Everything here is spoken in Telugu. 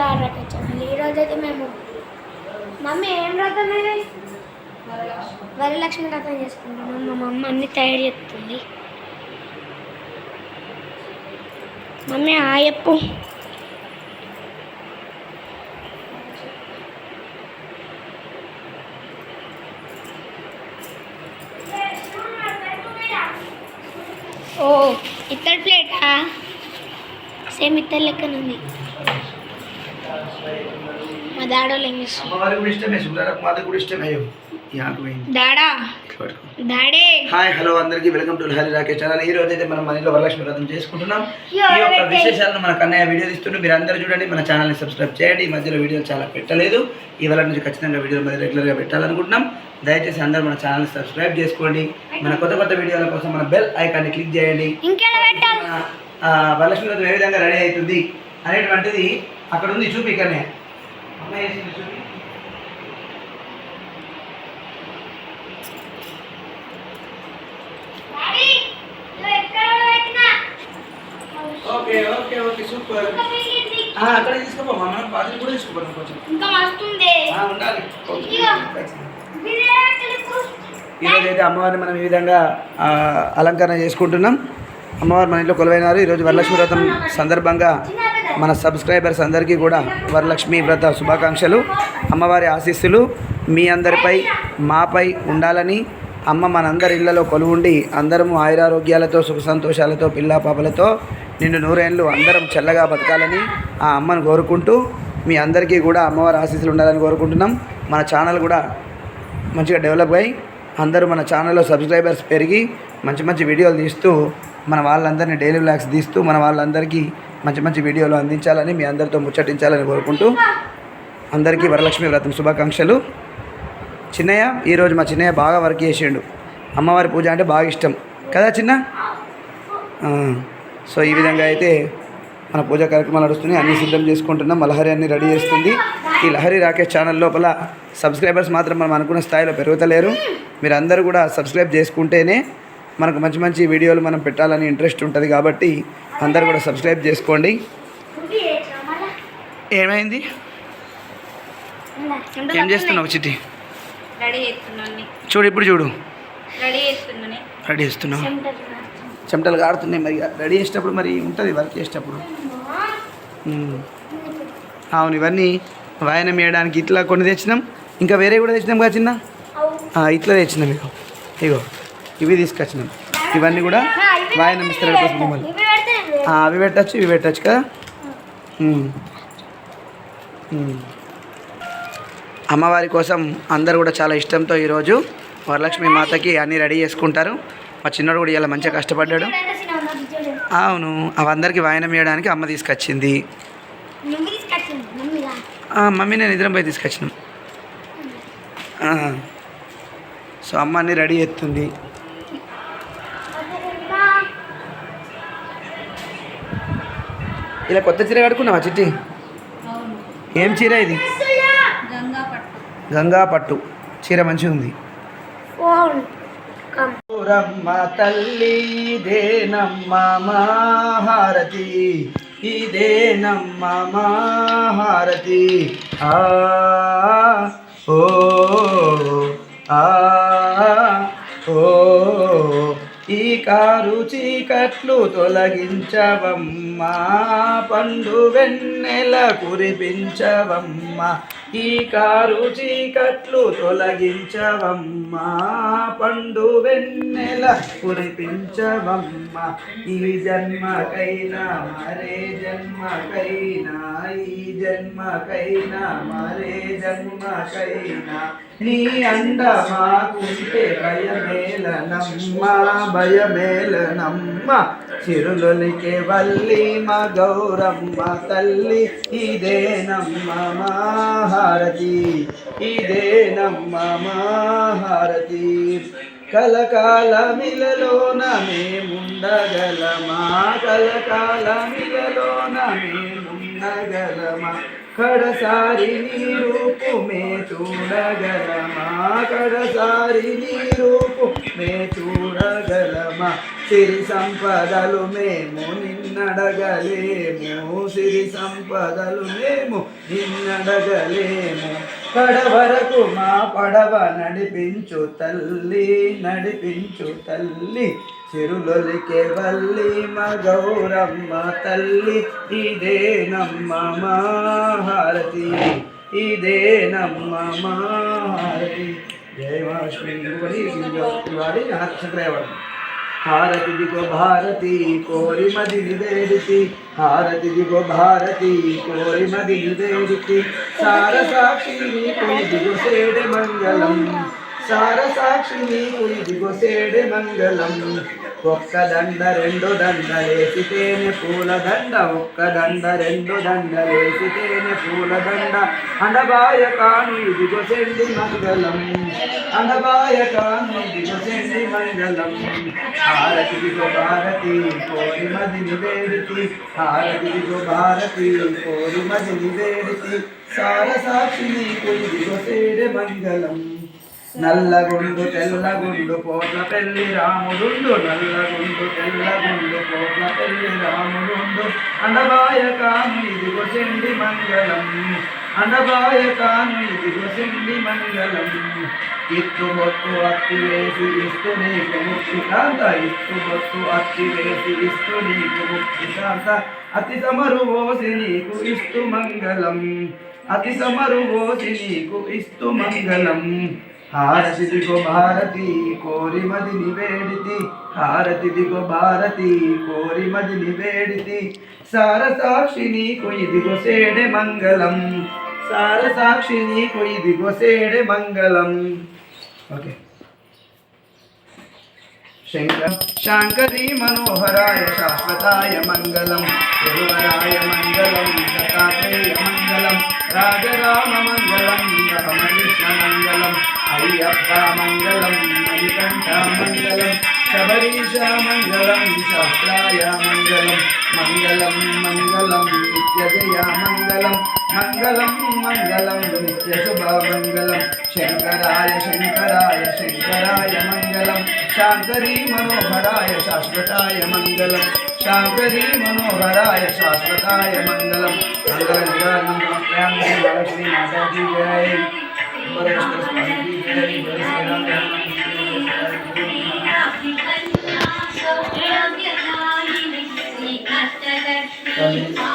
ఛానల్. ఈరోజైతే మేము మమ్మీ ఏం వ్రతం ఇది వరలక్ష్మి వ్రతం చేసుకుంటున్నాం. మా మమ్మ అన్ని తయారు చేస్తుంది. మమ్మీ చెప్పు. ఓ ఇత్తడి ప్లేటా? సేమ్ ఇత్తడి లెక్కన ఉంది. మా డాడోళ్ళు ఏం చేస్తారు? డాడా డాడీ. హాయ్ హలో అందరికీ welcome to Lahari Rakesh channel. ఈ రోజు అయితే మనం మన ఇంట్లో వరలక్ష్మి వ్రతం చేసుకుంటున్నాం. ఈ యొక్క విశేషాలను మన కన్నయ్య వీడియో తీస్తుంటే మీరు అందరూ చూడండి. మన ఛానల్ని సబ్స్క్రైబ్ చేయండి. ఈ మధ్యలో వీడియోలు చాలా పెట్టలేదు. ఇవాళ నుంచి ఖచ్చితంగా వీడియోలు మరి రెగ్యులర్గా పెట్టాలనుకుంటున్నాం. దయచేసి అందరూ మన ఛానల్ని సబ్స్క్రైబ్ చేసుకోండి. మన కొత్త కొత్త వీడియోల కోసం మన బెల్ ఐకాన్ని క్లిక్ చేయండి. వరలక్ష్మి వ్రతం ఏ విధంగా రెడీ అవుతుంది అనేటువంటిది అక్కడ ఉంది, చూపి. ఇక్కడనే అమ్మాయి చూపి. Okay okay okay super. అక్కడ తీసుకోపో, మనం పాత్ర కూడా తీసుకోపోతాం కొంచెం ఉండాలి. ఈరోజు అయితే అమ్మవారిని మనం ఈ విధంగా అలంకరణ చేసుకుంటున్నాం. అమ్మవారు మన ఇంట్లో కొలువైనారు. ఈరోజు వరలక్ష్మి వ్రతం సందర్భంగా మన సబ్స్క్రైబర్స్ అందరికీ కూడా వరలక్ష్మి వ్రత శుభాకాంక్షలు. అమ్మవారి ఆశీస్సులు మీ అందరిపై మాపై ఉండాలని, అమ్మ మనందరి ఇళ్లలో కొలువుండి అందరము ఆయురారోగ్యాలతో సుఖ సంతోషాలతో పిల్లా పాపలతో నిండు నూరేళ్ళు అందరం చల్లగా బతకాలని ఆ అమ్మను కోరుకుంటూ మీ అందరికీ కూడా అమ్మవారి ఆశీస్సులు ఉండాలని కోరుకుంటున్నాం. మన ఛానల్ కూడా మంచిగా డెవలప్ అయ్యి అందరూ మన ఛానల్లో సబ్స్క్రైబర్స్ పెరిగి మంచి మంచి వీడియోలు తీస్తూ మన వాళ్ళందరినీ డైలీ వ్లాగ్స్ తీస్తూ మన వాళ్ళందరికీ మంచి మంచి వీడియోలు అందించాలని, మీ అందరితో ముచ్చటించాలని కోరుకుంటూ అందరికీ వరలక్ష్మి వ్రతం శుభాకాంక్షలు. చిన్నయ్య ఈరోజు మా చిన్నయ్య బాగా వర్క్ చేసిండు. అమ్మవారి పూజ అంటే బాగా ఇష్టం కదా చిన్న. సో ఈ విధంగా అయితే మన పూజా కార్యక్రమాలు నడుస్తున్నాయి. అన్నీ సిద్ధం చేసుకుంటున్నాం. లహరి అన్ని రెడీ చేస్తుంది. ఈ లహరి రాకేష్ ఛానల్ లోపల సబ్స్క్రైబర్స్ మాత్రం మనం అనుకున్న స్థాయిలో పెరుగుతలేరు. మీరు అందరూ కూడా సబ్స్క్రైబ్ చేసుకుంటేనే మనకు మంచి మంచి వీడియోలు మనం పెట్టాలని ఇంట్రెస్ట్ ఉంటుంది. కాబట్టి అందరూ కూడా సబ్స్క్రైబ్ చేసుకోండి. ఏమైంది? ఏం చేస్తున్నావు చిట్టి? చూడు ఇప్పుడు చూడు. రెడీ చేస్తున్నావు. చెమటలు కాడుతున్నాయి. మరి రెడీ చేసేటప్పుడు మరి ఉంటుంది వర్క్ చేసేటప్పుడు. అవును, ఇవన్నీ వాయనం వేయడానికి ఇట్లా కొన్ని తెచ్చినాం. ఇంకా వేరే కూడా తెచ్చినాం కదా చిన్న. ఇట్లా తెచ్చినాం. మీకు ఇగో ఇవి తీసుకొచ్చినాం. ఇవన్నీ కూడా వాయనం ఇస్తారు కోసం మిమ్మల్ని. అవి పెట్టచ్చు, ఇవి పెట్టచ్చు కదా. అమ్మవారి కోసం అందరు కూడా చాలా ఇష్టంతో ఈరోజు వరలక్ష్మి మాతకి అన్నీ రెడీ చేసుకుంటారు. మా చిన్నోడు కూడా ఇలా మంచిగా కష్టపడ్డాడు. అవును, అవి అందరికీ వాయనం వేయడానికి అమ్మ తీసుకొచ్చింది. మమ్మీ నేను ఇద్దరం పోయి తీసుకొచ్చినాం. సో అమ్మ అన్నీ రెడీ చేస్తుంది. ఇలా కొత్త చీర కట్టుకున్నావా చిట్టి? ఏం చీర ఇది? గంగా పట్టు చీర మంచిగా ఉంది. రమ్మ తల్లి ఇదేనమ్మ మహారతి, ఇదేనమ్మ మహారతి. ఓ ఓ ఈ కారు చీకట్లు తొలగించవమ్మా, పండు వెన్నెల కురిపించవమ్మా. ఈ కారు చీకట్లు తొలగించవమ్మా, పండు వెన్నెల కురిపించవమ్మా. ఈ జన్మకైనా మరే జన్మకైనా, ఈ జన్మకైనా మరే జన్మకైనా నీ అండ మాకుంటే భయమేలనమ్మా, భయమేలనమ్మ. చిరులొలికే వల్లి మా గౌరమ్మ తల్లి, ఇదేనమ్మ మహారతి, ఇదేనమ్మ మహారతి. కలకాలమిలలోన మేముండగలమా, కలకాలమిలలోన మేముండగలమా. విన్నగలమా కడసారి నీ రూపు మే చూడగలమా కడసారి నీ రూపు మే చూడగలమా సిరి సంపదలు మేము నిన్నడగలేము సిరి సంపదలు మేము నిన్నడగలేము కడవరకు మా పడవ నడిపించు తల్లి చిరులొలికే వల్లి మా గౌరమ్మ తల్లి ఇదేనమ్మ మా హారతి ఇదేనమ్మ మా హారతి జయ మహాలక్ష్మి వాడి శంకరయ్యవాడు హారతి దిగో భారతి కోరి మది నివేదితి హారతి దిగో భారతి కోరి మది నివేదితి సార సాక్షి నీకు ఇదిగో సేడే మంగళం సార సాక్షి నీకు ఇదిగో సేడే మంగళం ఒక్క దండ రెండు దండలేసితేనే పూల దండ ఒక్క దండ రెండు దండలేసితేనే పూల దండ అండబాయ కాను ఇదిగో సెండి మంగళం అండబాయ కాను ఇదిగో సెండి మంగళం హారతి దిగో భారతి కోరి మది నివేదితి హారతి దిగో భారతి కోరి మది నివేదితి సార సాక్షి నీకు ఇదిగో సేడే మంగళం నల్లగుండు తెల్లగుండు కోట్ల పెళ్లి రాముడుండు నల్లగుండు తెల్లగుండు కోట్ల పెళ్లి రాముడుండు అండబాయ కాను ఇదిగో సెండి మంగళం అండబాయ కాను ఇదిగో సెండి మంగళం ఇత్తుబొట్టు అత్తి వేసి ఇస్తు నీకు ముక్తికాంత ఇత్తుబొట్టు అత్తి వేసి ఇస్తు నీకు ముక్తికాంత అతి సమరు ఓసి నీకు ఇస్తు మంగళం అతి సమరు ఓసి నీకు ఇస్తు మంగళం హారతి దిగో భారతి కోరి మది నివేడితి హారతి దిగో భారతి కోరి మది నివేడితి సార సాక్షి నీకు ఇదిగో సేడే మంగళం సార సాక్షి నీకు ఇదిగో సేడే మంగళం ఓకే శాంకరీ మనోహరాయ శాశ్వతాయ మంగళం గురువరాయ మంగళం దత్తాత్రేయ మంగళం రాజరామ మంగళం రమకృష్ణ మంగళం అయ్యప్ప మంగళం మణికంఠ మంగళం శబరీశ మంగళం శాస్త్రాయ మంగళం మంగళం మంగళం నిత్యజయ మంగళం మంగళం మంగళం నిత్యశుభ మంగళం శంకరాయ శంకరాయ శంకరాయ మంగళం శాంకరీ మనోహరాయ శాశ్వతాయ మంగళం శాంకరీ మనోహరాయ శాశ్వతాయ మంగళం మంగళం లక్ష్మీ మాతాజీ జయ Thank you.